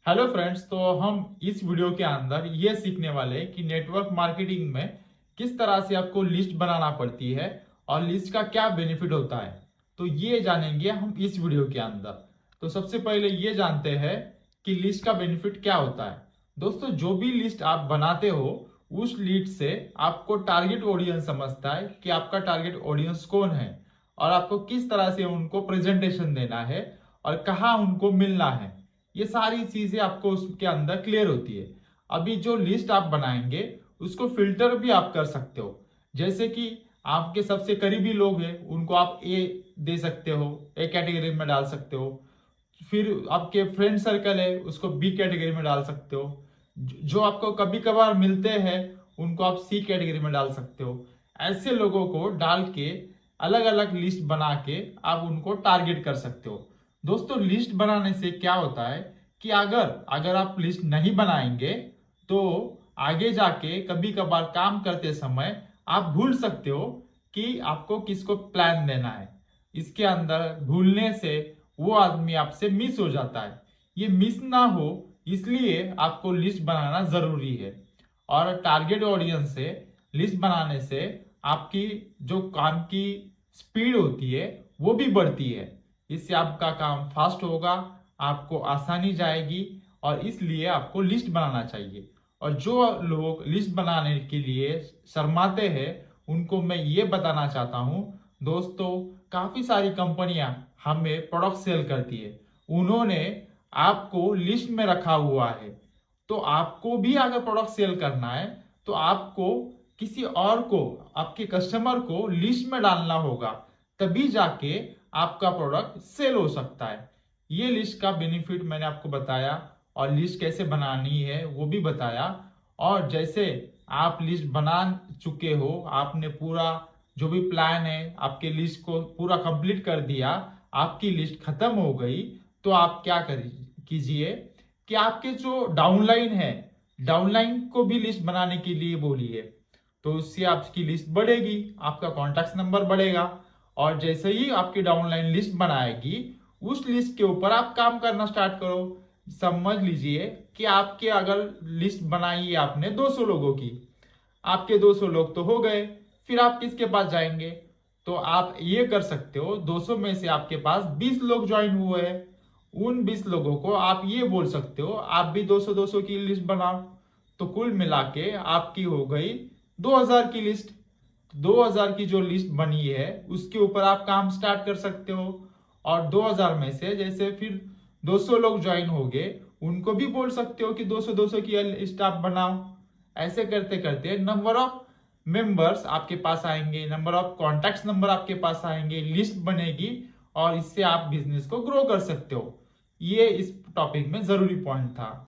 Hello friends, तो हम इस वीडियो के अंदर ये सीखने वाले हैं कि नेटवर्क मार्केटिंग में किस तरह से आपको लिस्ट बनाना पड़ती है और लिस्ट का क्या बेनिफिट होता है। तो ये जानेंगे हम इस वीडियो के अंदर। तो सबसे पहले ये जानते हैं कि लिस्ट का बेनिफिट क्या होता है। दोस्तों, जो भी लिस्ट आप बनाते हो उस लिस्ट से आपको टारगेट ऑडियंस समझता है कि आपका टारगेट ऑडियंस कौन है और आपको किस तरह से उनको प्रेजेंटेशन देना है और कहाँ उनको मिलना है। ये सारी चीजें आपको उसके अंदर क्लियर होती है। अभी जो लिस्ट आप बनाएंगे उसको फिल्टर भी आप कर सकते हो। जैसे कि आपके सबसे करीबी लोग हैं उनको आप ए दे सकते हो, ए कैटेगरी में डाल सकते हो। फिर आपके फ्रेंड सर्कल है उसको बी कैटेगरी में डाल सकते हो। जो आपको कभी कभार मिलते हैं उनको आप सी कैटेगरी में डाल सकते हो। ऐसे लोगों को डाल के अलग अलग लिस्ट बना के आप उनको टारगेट कर सकते हो। दोस्तों, लिस्ट बनाने से क्या होता है कि अगर अगर आप लिस्ट नहीं बनाएंगे तो आगे जाके कभी कभार काम करते समय आप भूल सकते हो कि आपको किसको प्लान देना है। इसके अंदर भूलने से वो आदमी आपसे मिस हो जाता है। ये मिस ना हो इसलिए आपको लिस्ट बनाना जरूरी है। और टारगेट ऑडियंस से लिस्ट बनाने से आपकी जो काम की स्पीड होती है वो भी बढ़ती है। इससे आपका काम फास्ट होगा, आपको आसानी जाएगी और इसलिए आपको लिस्ट बनाना चाहिए। और जो लोग लिस्ट बनाने के लिए शर्माते हैं उनको मैं ये बताना चाहता हूँ, दोस्तों, काफी सारी कंपनियां हमें प्रोडक्ट सेल करती है, उन्होंने आपको लिस्ट में रखा हुआ है। तो आपको भी अगर प्रोडक्ट सेल करना है तो आपको किसी और को, आपके कस्टमर को लिस्ट में डालना होगा, तभी जाके आपका प्रोडक्ट सेल हो सकता है। ये लिस्ट का बेनिफिट मैंने आपको बताया और लिस्ट कैसे बनानी है वो भी बताया। और जैसे आप लिस्ट बना चुके हो, आपने पूरा जो भी प्लान है आपके लिस्ट को पूरा कंप्लीट कर दिया, आपकी लिस्ट खत्म हो गई, तो आप क्या कीजिए कि आपके जो डाउनलाइन है, डाउनलाइन को भी लिस्ट बनाने के लिए बोलिए। तो उससे आपकी लिस्ट बढ़ेगी, आपका कॉन्टैक्ट नंबर बढ़ेगा। और जैसे ही आपकी डाउनलाइन लिस्ट बनाएगी उस लिस्ट के ऊपर आप काम करना स्टार्ट करो। समझ लीजिए कि आपके अगर लिस्ट बनाई है आपने 200 लोगों की, आपके 200 लोग तो हो गए, फिर आप किसके पास जाएंगे? तो आप ये कर सकते हो, 200 में से आपके पास 20 लोग ज्वाइन हुए हैं, उन 20 लोगों को आप ये बोल सकते हो आप भी 200 200 की लिस्ट बनाओ। तो कुल मिला के आपकी हो गई 2000 की लिस्ट। 2000 की जो लिस्ट बनी है उसके ऊपर आप काम स्टार्ट कर सकते हो। और 2000 में से जैसे फिर 200 लोग ज्वाइन हो गए, उनको भी बोल सकते हो कि 200 200 की लिस्ट आप बनाओ। ऐसे करते करते नंबर ऑफ मेंबर्स आपके पास आएंगे, नंबर ऑफ कॉन्टैक्ट नंबर आपके पास आएंगे, लिस्ट बनेगी और इससे आप बिजनेस को ग्रो कर सकते हो। ये इस टॉपिक में जरूरी पॉइंट था।